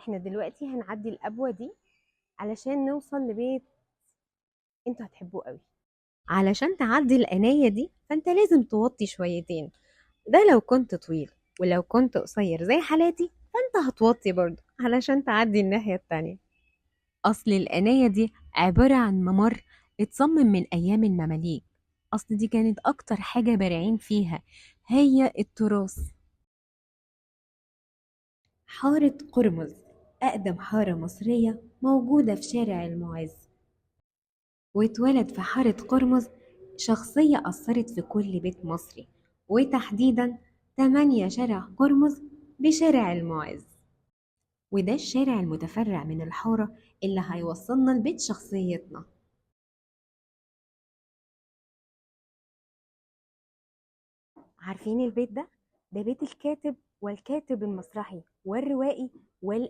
احنا دلوقتي هنعدي الأبوة دي علشان نوصل لبيت انتوا هتحبوه قوي. علشان تعدي القناية دي فانت لازم توطي شويتين، ده لو كنت طويل. ولو كنت قصير زي حالاتي فانت هتوطي برضه علشان تعدي الناحية التانية. أصل القناية دي عبارة عن ممر اتصمم من أيام المماليك. أصل دي كانت أكتر حاجة بارعين فيها، هي التراث. حارة قرمز أقدم حارة مصرية موجودة في شارع المعز، واتولد في حارة قرمز شخصية أثرت في كل بيت مصري، وتحديدا 8 شارع قرمز بشارع المعز. وده الشارع المتفرع من الحارة اللي هيوصلنا لبيت شخصيتنا. عارفين البيت ده؟ ده بيت الكاتب والكاتب المسرحي والروائي